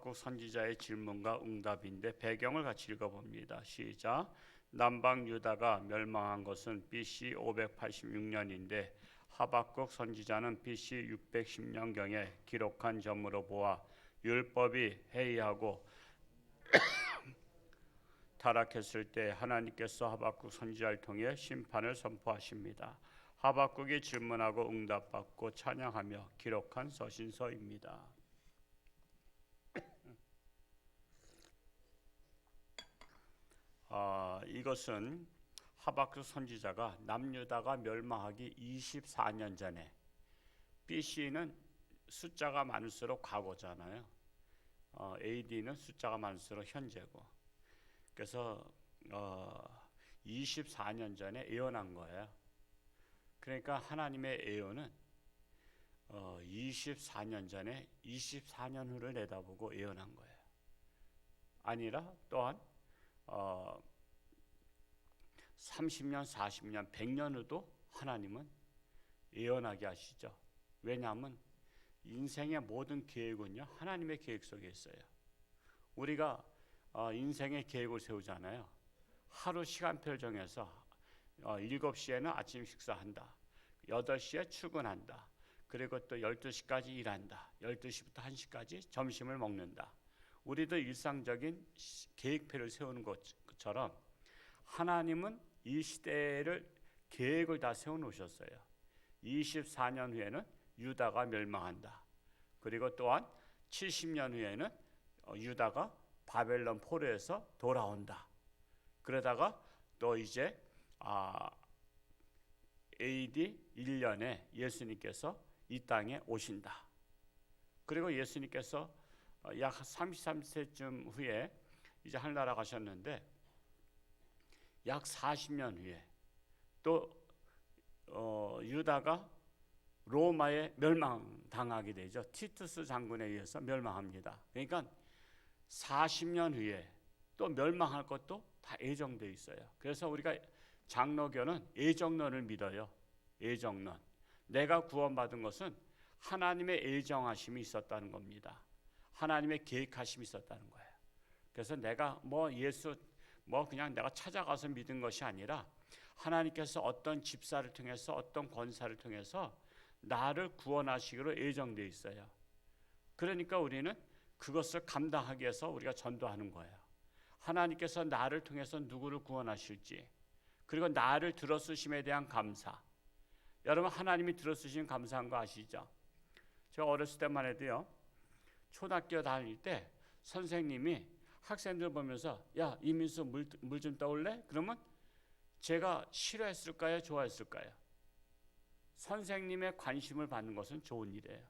하박국 선지자의 질문과 응답인데 배경을 같이 읽어봅니다. 시작. 남방 유다가 멸망한 것은 BC 586년인데 하박국 선지자는 BC 610년경에 기록한 점으로 보아 율법이 해이하고 타락했을 때 하나님께서 하박국 선지자를 통해 심판을 선포하십니다. 하박국이 질문하고 응답받고 찬양하며 기록한 서신서입니다. 이것은 하박국 선지자가 남유다가 멸망하기 24년 전에, BC는 숫자가 많을수록 과거잖아요. AD는 숫자가 많을수록 현재고, 그래서 24년 전에 예언한 거예요. 그러니까 하나님의 예언은 24년 전에 24년 후를 내다보고 예언한 거예요. 아니라 또한 30년, 40년, 100년 후도 하나님은 예언하게 하시죠. 왜냐하면 인생의 모든 계획은요, 하나님의 계획 속에 있어요. 우리가 인생의 계획을 세우잖아요. 하루 시간표를 정해서 7시에는 아침 식사한다. 8시에 출근한다. 그리고 또 12시까지 일한다. 12시부터 1시까지 점심을 먹는다. 우리도 일상적인 계획표를 세우는 것처럼 하나님은 이 시대를 계획을 다 세워놓으셨어요. 24년 후에는 유다가 멸망한다. 그리고 또한 70년 후에는 유다가 바벨론 포로에서 돌아온다. 그러다가 또 이제 AD 1년에 예수님께서 이 땅에 오신다. 그리고 예수님께서 약 33세쯤 후에 이제 하늘나라 가셨는데 약 40년 후에 또 유다가 로마에 멸망당하게 되죠. 티투스 장군에 의해서 멸망합니다. 그러니까 40년 후에 또 멸망할 것도 다 예정되어 있어요. 그래서 우리가 장로교는 예정론을 믿어요. 예정론. 내가 구원받은 것은 하나님의 예정하심이 있었다는 겁니다. 하나님의 계획하심이 있었다는 거예요. 그래서 내가 그냥 내가 찾아가서 믿은 것이 아니라 하나님께서 어떤 집사를 통해서 어떤 권사를 통해서 나를 구원하시기로 예정되어 있어요. 그러니까 우리는 그것을 감당하기 위해서 우리가 전도하는 거예요. 하나님께서 나를 통해서 누구를 구원하실지, 그리고 나를 들어쓰심에 대한 감사. 여러분, 하나님이 들어쓰시면 감사한 거 아시죠? 제가 어렸을 때만 해도요, 초등학교 다닐 때 선생님이 학생들 보면서 야, 이민수 물 좀 떠올래? 그러면 제가 싫어했을까요? 좋아했을까요? 선생님의 관심을 받는 것은 좋은 일이에요.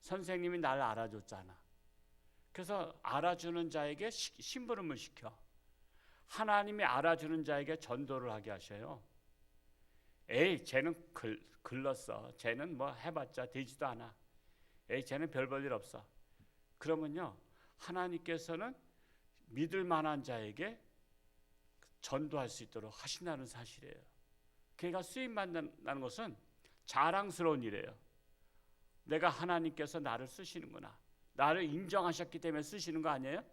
선생님이 나를 알아줬잖아. 그래서 알아주는 자에게 심부름을 시켜. 하나님이 알아주는 자에게 전도를 하게 하셔요. 에이, 쟤는 글렀어. 쟤는 뭐 해봤자 되지도 않아. 에이, 쟤는 별 볼 일 없어. 그러면요, 하나님께서는 믿을 만한 자에게 전도할 수 있도록 하신다는 사실이에요. 그러니까 쓰임 받는다는 것은 자랑스러운 일이에요. 내가 하나님께서 나를 쓰시는구나. 나를 인정하셨기 때문에 쓰시는 거 아니에요?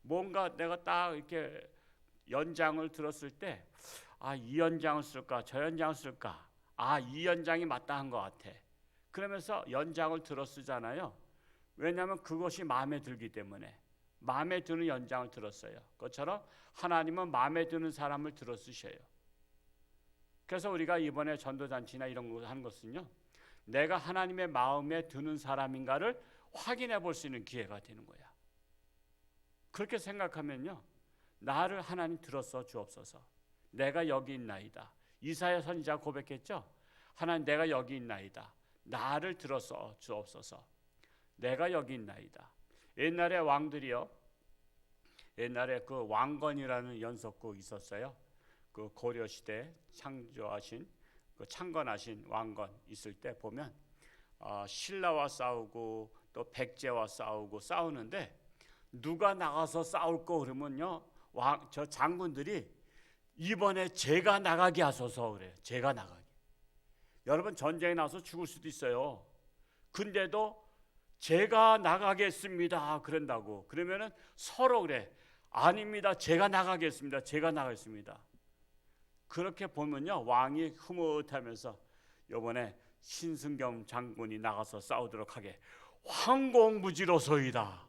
뭔가 내가 딱 이렇게 연장을 들었을 때, 이 연장을 쓸까, 저 연장을 쓸까, 이 연장이 마땅한 것 같아. 그러면서 연장을 들어 쓰잖아요. 왜냐하면 그것이 마음에 들기 때문에. 마음에 드는 연장을 들었어요. 그것처럼 하나님은 마음에 드는 사람을 들어 쓰셔요. 그래서 우리가 이번에 전도잔치나 이런 거 하는 것은요, 내가 하나님의 마음에 드는 사람인가를 확인해 볼 수 있는 기회가 되는 거야. 그렇게 생각하면요, 나를 하나님 들었어 주옵소서. 내가 여기 있나이다. 이사야 선지자 고백했죠. 하나님, 내가 여기 있나이다. 나를 들었어 주옵소서. 내가 여기 있나이다. 옛날에 왕들이요, 옛날에 그 왕건이라는 연속곡 있었어요. 그 고려 시대 창조하신 그 창건하신 왕건 있을 때 보면 신라와 싸우고 또 백제와 싸우는데 누가 나가서 싸울 거 그러면요, 저 장군들이 이번에 제가 나가게 하소서 그래요. 제가 나가게. 여러분, 전쟁에 나서 죽을 수도 있어요. 근데도 제가 나가겠습니다. 그런다고. 그러면은 서로 그래. 아닙니다. 제가 나가겠습니다. 제가 나가겠습니다. 그렇게 보면요, 왕이 흐뭇하면서 요번에 신승겸 장군이 나가서 싸우도록 하게 황공무지로소이다.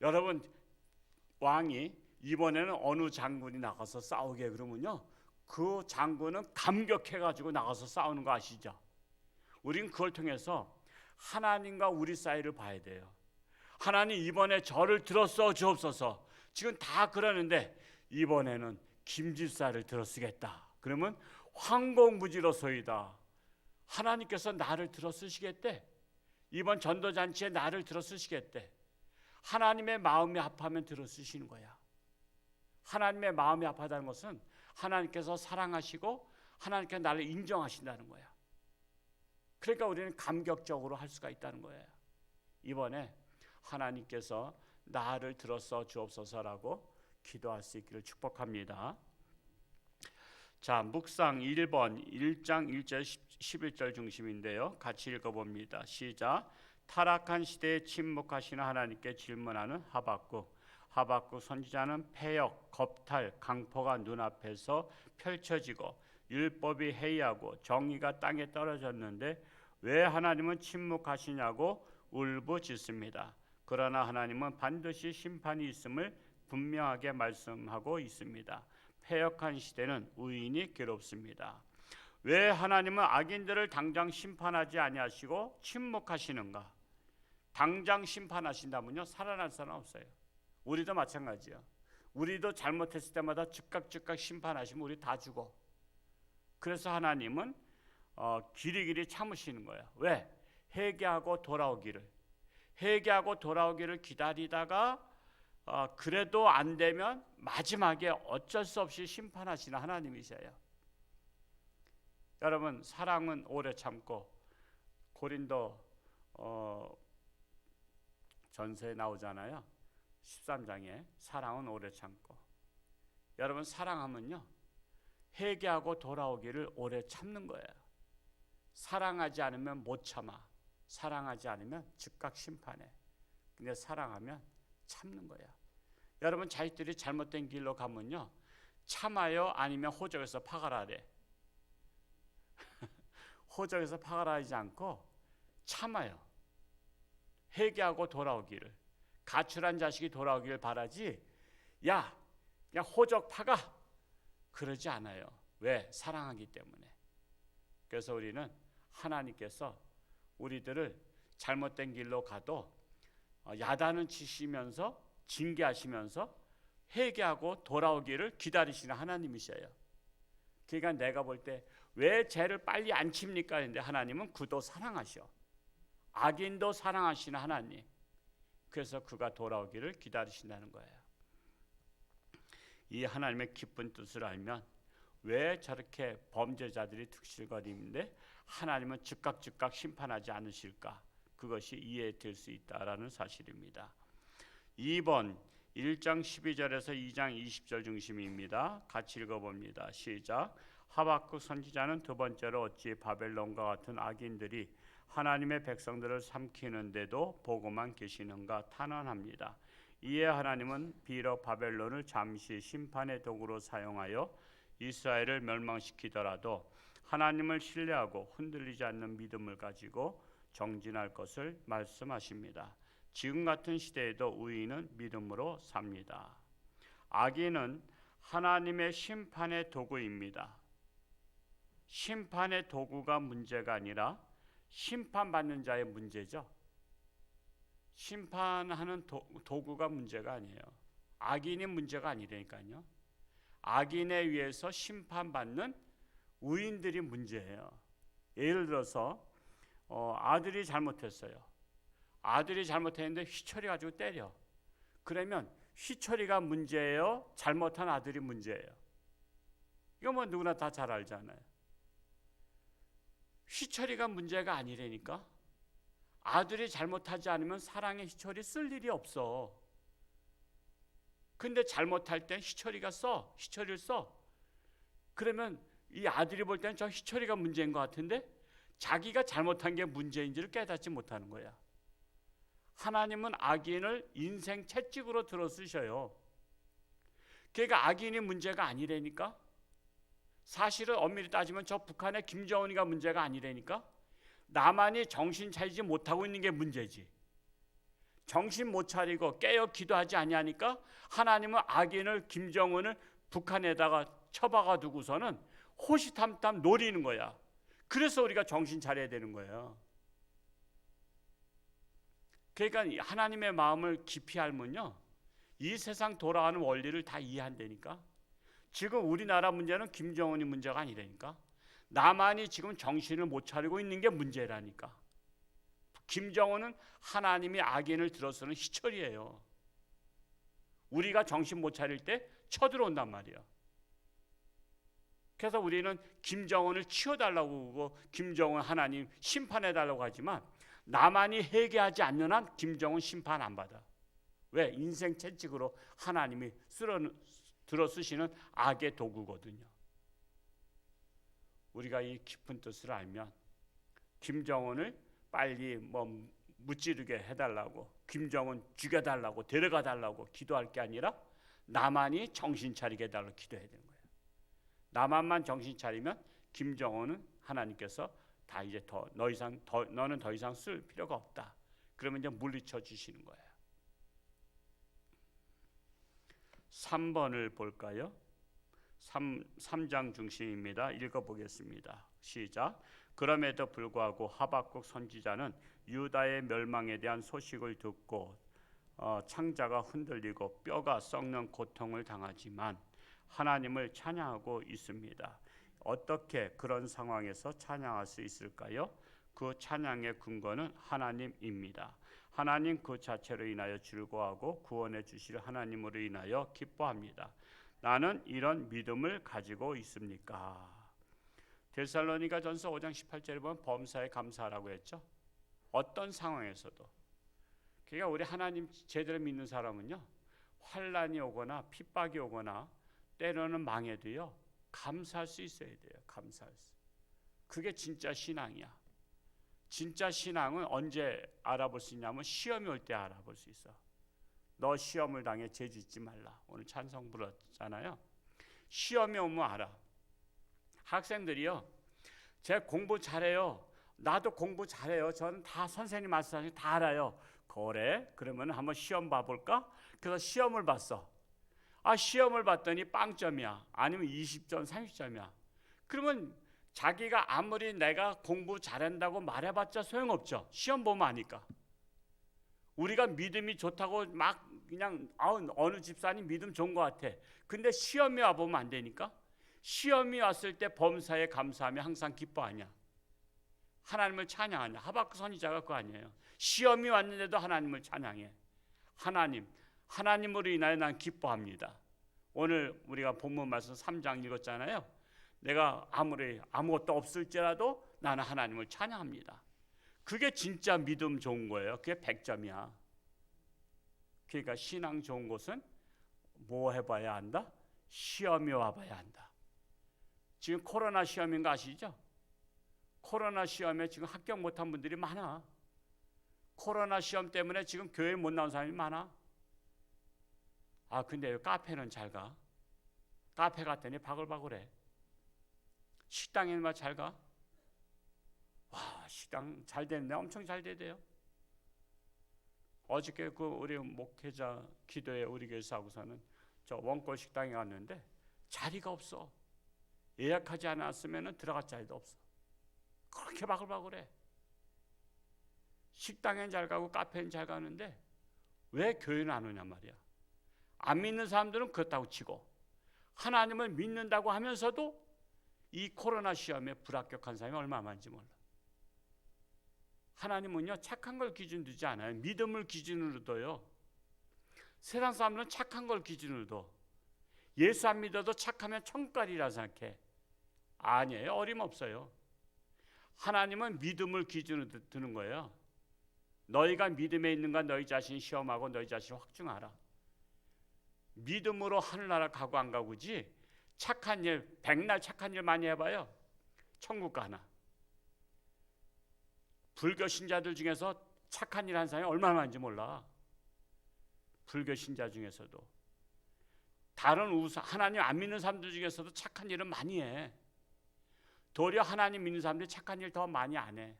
여러분, 왕이 이번에는 어느 장군이 나가서 싸우게 그러면요, 그 장군은 감격해가지고 나가서 싸우는 거 아시죠? 우린 그걸 통해서 하나님과 우리 사이를 봐야 돼요. 하나님, 이번에 저를 들었어 주옵소서. 지금 다 그러는데 이번에는 김집사를 들어쓰겠다. 그러면 황공무지로소이다. 하나님께서 나를 들어쓰시겠대. 이번 전도잔치에 나를 들어쓰시겠대. 하나님의 마음이 아파하면 들어쓰시는 거야. 하나님의 마음이 아파하다는 것은 하나님께서 사랑하시고 하나님께서 나를 인정하신다는 거야. 그러니까 우리는 감격적으로 할 수가 있다는 거예요. 이번에 하나님께서 나를 들어서 주옵소서라고 기도할 수 있기를 축복합니다. 자, 묵상 1번 1장 1절 11절 중심인데요. 같이 읽어봅니다. 시작. 타락한 시대에 침묵하시는 하나님께 질문하는 하박국. 하박국 선지자는 패역, 겁탈, 강포가 눈앞에서 펼쳐지고 율법이 해이하고 정의가 땅에 떨어졌는데 왜 하나님은 침묵하시냐고 울부짖습니다. 그러나 하나님은 반드시 심판이 있음을 분명하게 말씀하고 있습니다. 패역한 시대는 의인이 괴롭습니다. 왜 하나님은 악인들을 당장 심판하지 아니하시고 침묵하시는가? 당장 심판하신다면요, 살아날 사람 없어요. 우리도 마찬가지야. 우리도 잘못했을 때마다 즉각 심판하시면 우리 다 죽어. 그래서 하나님은 길이길이 참으시는 거야. 왜? 회개하고 돌아오기를 기다리다가 그래도 안 되면 마지막에 어쩔 수 없이 심판하시는 하나님이셔요. 여러분, 사랑은 오래 참고, 고린도 전서에 나오잖아요. 13장에 사랑은 오래 참고. 여러분, 사랑하면요, 회개하고 돌아오기를 오래 참는 거예요. 사랑하지 않으면 못 참아. 사랑하지 않으면 즉각 심판해. 근데 사랑하면 참는 거야. 여러분, 자식들이 잘못된 길로 가면요, 참아요? 아니면 호적에서 파가라래? 호적에서 파가라 하지 않고 참아요. 회개하고 돌아오기를. 가출한 자식이 돌아오기를 바라지, 야, 그냥 호적 파가, 그러지 않아요. 왜? 사랑하기 때문에. 그래서 우리는 하나님께서 우리들을 잘못된 길로 가도 야단을 치시면서 징계하시면서 회개하고 돌아오기를 기다리시는 하나님이셔요. 그러니까 내가 볼 때 왜 죄를 빨리 안 칩니까? 했는데 하나님은 그도 사랑하셔. 악인도 사랑하시는 하나님. 그래서 그가 돌아오기를 기다리신다는 거예요. 이 하나님의 기쁜 뜻을 알면 왜 저렇게 범죄자들이 득실거리는데 하나님은 즉각 심판하지 않으실까? 그것이 이해될 수 있다라는 사실입니다. 2번 1장 12절에서 2장 20절 중심입니다. 같이 읽어봅니다. 시작. 하박국 선지자는 두 번째로 어찌 바벨론과 같은 악인들이 하나님의 백성들을 삼키는데도 보고만 계시는가 탄원합니다. 이에 하나님은 비록 바벨론을 잠시 심판의 도구로 사용하여 이스라엘을 멸망시키더라도 하나님을 신뢰하고 흔들리지 않는 믿음을 가지고 정진할 것을 말씀하십니다. 지금 같은 시대에도 의인은 믿음으로 삽니다. 악인은 하나님의 심판의 도구입니다. 심판의 도구가 문제가 아니라 심판받는 자의 문제죠. 심판하는 도구가 문제가 아니에요. 악인이 문제가 아니라니까요. 악인에 의해서 심판받는 의인들이 문제예요. 예를 들어서 아들이 잘못했어요. 아들이 잘못했는데 휘철이 가지고 때려. 그러면 휘철이가 문제예요? 잘못한 아들이 문제예요? 이거 뭐 누구나 다 잘 알잖아요. 휘철이가 문제가 아니라니까. 아들이 잘못하지 않으면 사랑의 휘철이 쓸 일이 없어. 근데 잘못할 땐 휘철이를 써. 그러면 이 아들이 볼 때는 저 휘철이가 문제인 것 같은데 자기가 잘못한 게 문제인지를 깨닫지 못하는 거야. 하나님은 악인을 인생 채찍으로 들어 쓰셔요. 그러니까 악인이 문제가 아니라니까. 사실은 엄밀히 따지면 저 북한의 김정은이가 문제가 아니라니까. 나만이 정신 차리지 못하고 있는 게 문제지. 정신 못 차리고 깨어 기도하지 아니하니까 하나님은 악인을 김정은을 북한에다가 처박아 두고서는 호시탐탐 노리는 거야. 그래서 우리가 정신 차려야 되는 거예요. 그러니까 하나님의 마음을 깊이 알면요, 이 세상 돌아가는 원리를 다 이해한다니까. 지금 우리나라 문제는 김정은이 문제가 아니라니까. 나만이 지금 정신을 못 차리고 있는 게 문제라니까. 김정은은 하나님이 악인을 들어서는 희철이에요. 우리가 정신 못 차릴 때 쳐들어온단 말이야. 그래서 우리는 김정은을 치워달라고 그러고 김정은 하나님 심판해달라고 하지만 나만이 회개하지 않는 한 김정은 심판 안 받아. 왜? 인생 채찍으로 하나님이 들어 쓰시는 악의 도구거든요. 우리가 이 깊은 뜻을 알면 김정은을 빨리 무찌르게 해달라고, 김정은 죽여달라고, 데려가달라고 기도할 게 아니라 나만이 정신 차리게 해달라고 기도해야 되는 거예요. 나만만 정신 차리면 김정은은 하나님께서 다 이제 너는 더 이상 쓸 필요가 없다. 그러면 이제 물리쳐 주시는 거예요. 3번을 볼까요? 3장 중심입니다. 읽어보겠습니다. 시작. 그럼에도 불구하고 하박국 선지자는 유다의 멸망에 대한 소식을 듣고 창자가 흔들리고 뼈가 썩는 고통을 당하지만 하나님을 찬양하고 있습니다. 어떻게 그런 상황에서 찬양할 수 있을까요? 그 찬양의 근거는 하나님입니다. 하나님 그 자체로 인하여 즐거워하고 구원해 주실 하나님으로 인하여 기뻐합니다. 나는 이런 믿음을 가지고 있습니까? 데살로니가전서 5장 18절에 보면 범사에 감사하라고 했죠. 어떤 상황에서도. 그러니까 우리 하나님 제대로 믿는 사람은요, 환난이 오거나 핍박이 오거나 때로는 망해도요, 감사할 수 있어야 돼요. 감사할 수. 그게 진짜 신앙이야. 진짜 신앙은 언제 알아볼 수 있냐면 시험이 올 때 알아볼 수 있어. 너 시험을 당해 죄짓지 말라. 오늘 찬송 불렀잖아요. 시험이 오면 알아. 학생들이요, 제가 공부 잘해요. 나도 공부 잘해요. 저는 다 선생님 말씀하신 다 알아요. 그래? 그러면 한번 시험 봐볼까? 그래서 시험을 봤어. 시험을 봤더니 빵점이야. 아니면 20점, 30점이야. 그러면 자기가 아무리 내가 공부 잘한다고 말해봤자 소용없죠. 시험 보면 아니까. 우리가 믿음이 좋다고 막 그냥 어느 집사님 믿음 좋은 것 같아. 근데 시험이 와보면 안 되니까. 시험이 왔을 때 범사에 감사하며 항상 기뻐하냐. 하나님을 찬양하냐. 하박국 선지자가 그거 아니에요. 시험이 왔는데도 하나님을 찬양해. 하나님으로 인하여 난 기뻐합니다. 오늘 우리가 본문 말씀 3장 읽었잖아요. 내가 아무리 아무것도 없을지라도 나는 하나님을 찬양합니다. 그게 진짜 믿음 좋은 거예요. 그게 100점이야. 그러니까 신앙 좋은 곳은 뭐 해봐야 한다? 시험이 와봐야 한다. 지금 코로나 시험인 거 아시죠? 코로나 시험에 지금 합격 못한 분들이 많아. 코로나 시험 때문에 지금 교회 못 나온 사람이 많아. 근데 카페는 잘 가. 카페 갔더니 바글바글해. 식당에는 잘 가. 와, 식당 잘 되는데 엄청 잘 되대요. 어저께 우리 목회자 기도회 우리 교회에서 하고서는 저 원골 식당에 갔는데 자리가 없어. 예약하지 않았으면 들어갈 자리도 없어. 그렇게 바글바글해. 식당엔 잘 가고 카페는 잘 가는데 왜 교회는 안 오냔 말이야. 안 믿는 사람들은 그렇다고 치고 하나님을 믿는다고 하면서도 이 코로나 시험에 불합격한 사람이 얼마 많은지 몰라. 하나님은요, 착한 걸 기준 두지 않아요. 믿음을 기준으로 둬요. 세상 사람들은 착한 걸 기준으로 둬. 예수 안 믿어도 착하면 천국 가리라 생각해. 아니에요. 어림없어요. 하나님은 믿음을 기준으로 두는 거예요. 너희가 믿음에 있는가 너희 자신이 시험하고 너희 자신을 확증하라. 믿음으로 하늘나라 가고 안 가고지 착한 일, 백날 착한 일 많이 해봐요. 천국 가나. 불교 신자들 중에서 착한 일 하는 사람이 얼마나 많은지 몰라. 불교 신자 중에서도. 다른 하나님 안 믿는 사람들 중에서도 착한 일은 많이 해. 도리어 하나님 믿는 사람들이 착한 일 더 많이 안 해.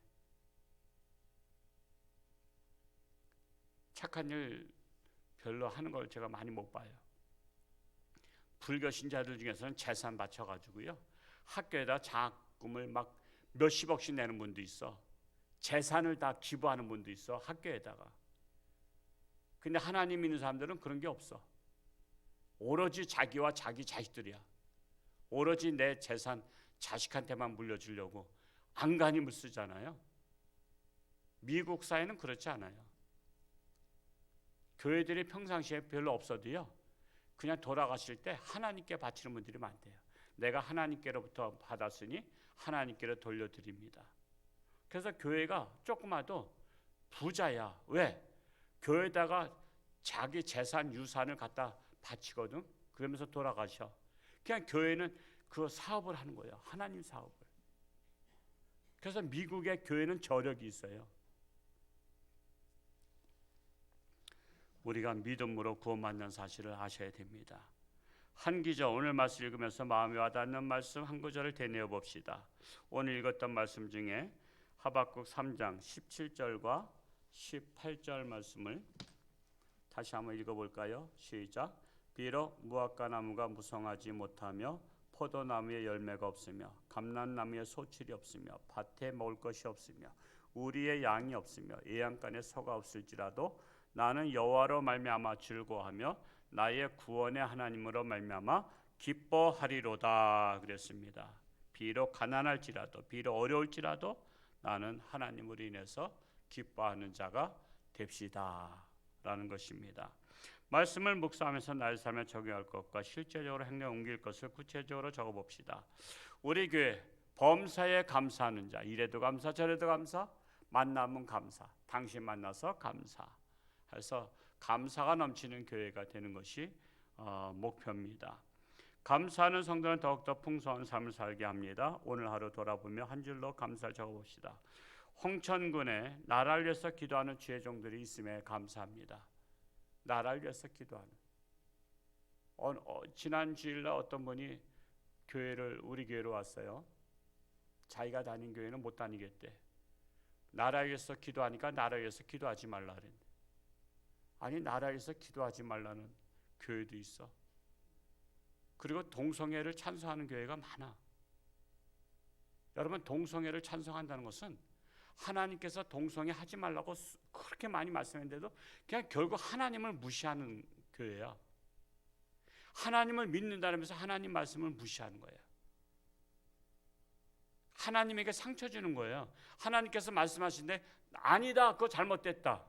착한 일 별로 하는 걸 제가 많이 못 봐요. 불교 신자들 중에서는 재산 바쳐가지고요, 학교에다 장학금을 막 몇십억씩 내는 분도 있어. 재산을 다 기부하는 분도 있어, 학교에다가. 근데 하나님 믿는 사람들은 그런 게 없어. 오로지 자기와 자기 자식들이야. 오로지 내 재산 자식한테만 물려주려고 안간힘을 쓰잖아요. 미국 사회는 그렇지 않아요. 교회들이 평상시에 별로 없어도요, 그냥 돌아가실 때 하나님께 바치는 분들이 많대요. 내가 하나님께로부터 받았으니 하나님께로 돌려드립니다. 그래서 교회가 조그마도 부자야. 왜? 교회에다가 자기 재산 유산을 갖다 바치거든. 그러면서 돌아가셔. 그냥 교회는 그 사업을 하는 거예요. 하나님 사업을. 그래서 미국의 교회는 저력이 있어요. 우리가 믿음으로 구원받는 사실을 아셔야 됩니다. 한 기저, 오늘 말씀 읽으면서 마음에 와닿는 말씀 한 구절을 되뇌어 봅시다. 오늘 읽었던 말씀 중에 하박국 3장 17절과 18절 말씀을 다시 한번 읽어볼까요? 시작. 비록 무화과 나무가 무성하지 못하며 포도나무에 열매가 없으며 감람나무에 소출이 없으며 밭에 먹을 것이 없으며 우리의 양이 없으며 예양간에 소가 없을지라도 나는 여호와로 말미암아 즐거워하며 나의 구원의 하나님으로 말미암아 기뻐하리로다 그랬습니다. 비록 가난할지라도 비록 어려울지라도 나는 하나님으로 인해서 기뻐하는 자가 됩시다 라는 것입니다. 말씀을 묵상하면서 나의 삶에 적용할 것과 실제적으로 행동에 옮길 것을 구체적으로 적어봅시다. 우리 교회 범사에 감사하는 자, 이래도 감사 저래도 감사, 만나면 감사, 당신 만나서 감사 해서 감사가 넘치는 교회가 되는 것이 목표입니다. 감사하는 성도는 더욱더 풍성한 삶을 살게 합니다. 오늘 하루 돌아보며 한 줄로 감사를 적어봅시다. 홍천군에 나라를 위해서 기도하는 지혜종들이 있음에 감사합니다. 나라를 위해서 기도하는. 지난 주일날 어떤 분이 우리 교회로 왔어요. 자기가 다닌 교회는 못 다니겠대. 나라를 위해서 기도하니까 나라를 위해서 기도하지 말라 그랬는데, 아니 나라를 위해서 기도하지 말라는 교회도 있어. 그리고 동성애를 찬성하는 교회가 많아. 여러분, 동성애를 찬성한다는 것은 하나님께서 동성애 하지 말라고 그렇게 많이 말씀했는데도 그냥 결국 하나님을 무시하는 교회야. 하나님을 믿는다면서 하나님 말씀을 무시하는 거예요. 하나님에게 상처 주는 거예요. 하나님께서 말씀하시는데 아니다, 그거 잘못됐다.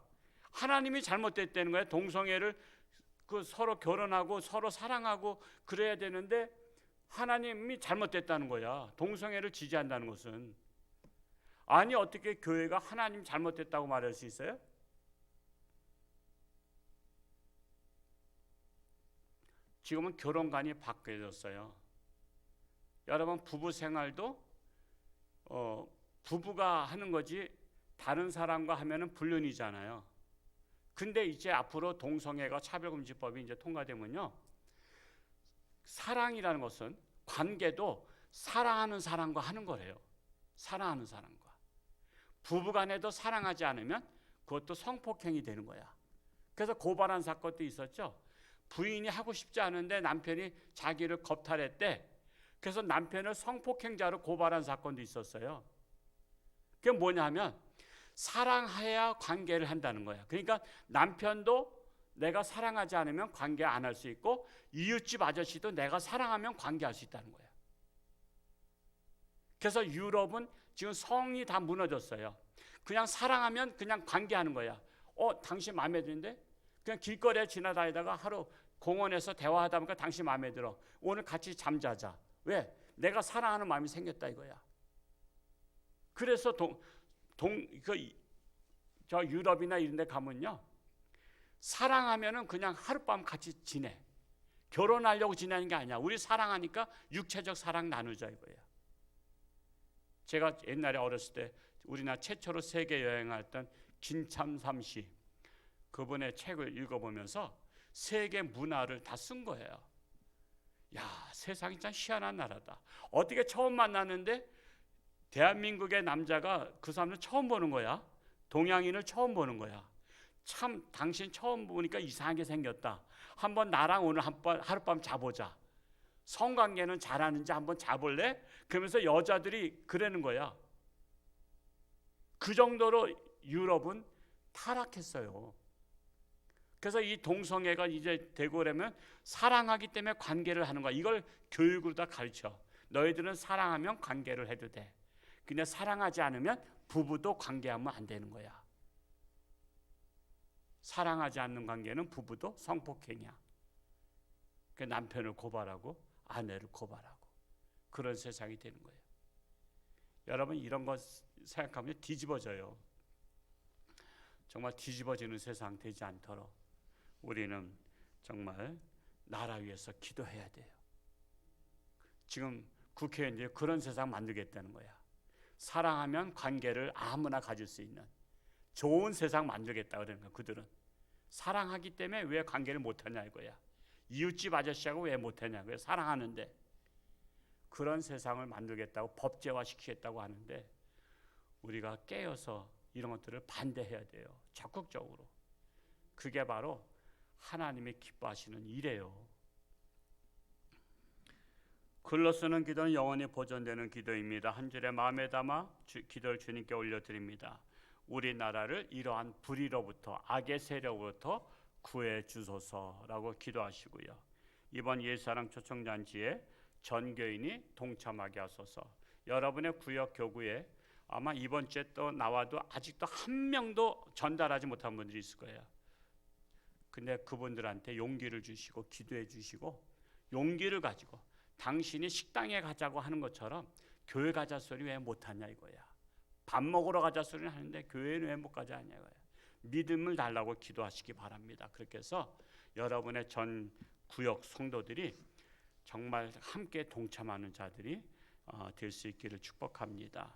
하나님이 잘못됐다는 거예요. 동성애를 서로 결혼하고 서로 사랑하고 그래야 되는데 하나님이 잘못됐다는 거야. 동성애를 지지한다는 것은. 아니 어떻게 교회가 하나님 잘못됐다고 말할 수 있어요? 지금은 결혼관이 바뀌어졌어요. 여러분, 부부 생활도 부부가 하는 거지 다른 사람과 하면은 불륜이잖아요. 근데 이제 앞으로 동성애가 차별금지법이 이제 통과되면요, 사랑이라는 것은 관계도 사랑하는 사람과 하는 거래요. 사랑하는 사람과. 부부간에도 사랑하지 않으면 그것도 성폭행이 되는 거야. 그래서 고발한 사건도 있었죠. 부인이 하고 싶지 않은데 남편이 자기를 겁탈했대. 그래서 남편을 성폭행자로 고발한 사건도 있었어요. 그게 뭐냐 하면 사랑해야 관계를 한다는 거야. 그러니까 남편도 내가 사랑하지 않으면 관계 안 할 수 있고 이웃집 아저씨도 내가 사랑하면 관계할 수 있다는 거야. 그래서 유럽은 지금 성이 다 무너졌어요. 그냥 사랑하면 그냥 관계하는 거야. 당신 마음에 드는데? 그냥 길거리에 지나다니다가 하루 공원에서 대화하다 보니까 당신 마음에 들어. 오늘 같이 잠자자. 왜? 내가 사랑하는 마음이 생겼다 이거야. 그래서 저 유럽이나 이런 데 가면요, 사랑하면은 그냥 하룻밤 같이 지내. 결혼하려고 지내는 게 아니야. 우리 사랑하니까 육체적 사랑 나누자 이거야. 제가 옛날에 어렸을 때 우리나라 최초로 세계 여행했던 김참삼 씨, 그분의 책을 읽어보면서 세계 문화를 다 쓴 거예요. 야, 세상이 참 희한한 나라다. 어떻게 처음 만났는데 대한민국의 남자가 그 사람을 처음 보는 거야. 동양인을 처음 보는 거야. 참 당신 처음 보니까 이상하게 생겼다. 한번 나랑 오늘 한번 하룻밤 자보자. 성관계는 잘하는지 한번 자볼래? 그러면서 여자들이 그러는 거야. 그 정도로 유럽은 타락했어요. 그래서 이 동성애가 이제 되고 그러면 사랑하기 때문에 관계를 하는 거야. 이걸 교육으로 다 가르쳐. 너희들은 사랑하면 관계를 해도 돼. 근데 사랑하지 않으면 부부도 관계하면 안 되는 거야. 사랑하지 않는 관계는 부부도 성폭행이야. 그 남편을 고발하고 아내를 고발하고 그런 세상이 되는 거예요. 여러분 이런 거 생각하면 뒤집어져요. 정말 뒤집어지는 세상 되지 않도록 우리는 정말 나라 위해서 기도해야 돼요. 지금 국회의원들이 그런 세상 만들겠다는 거야. 사랑하면 관계를 아무나 가질 수 있는 좋은 세상 만들겠다 그러는 거야. 그들은 사랑하기 때문에 왜 관계를 못하냐 이거야. 이웃집 아저씨하고 왜 못하냐고요. 사랑하는데. 그런 세상을 만들겠다고 법제화시키겠다고 하는데 우리가 깨어서 이런 것들을 반대해야 돼요. 적극적으로. 그게 바로 하나님이 기뻐하시는 일이에요. 글로 쓰는 기도는 영원히 보존되는 기도입니다. 한 줄에 마음에 담아 기도를 주님께 올려드립니다. 우리나라를 이러한 불의로부터 악의 세력으로부터 구해 주소서라고 기도하시고요. 이번 예사랑 초청잔치에 전교인이 동참하게 하소서. 여러분의 구역 교구에 아마 이번 주에 또 나와도 아직도 한 명도 전달하지 못한 분들이 있을 거예요. 근데 그분들한테 용기를 주시고 기도해 주시고 용기를 가지고 당신이 식당에 가자고 하는 것처럼 교회 가자 소리 왜 못하냐 이거야. 밥 먹으러 가자 소리는 하는데 교회는 왜 못 가자 하냐 이거야. 믿음을 달라고 기도하시기 바랍니다. 그렇게 해서 여러분의 전 구역 성도들이 정말 함께 동참하는 자들이 될 수 있기를 축복합니다.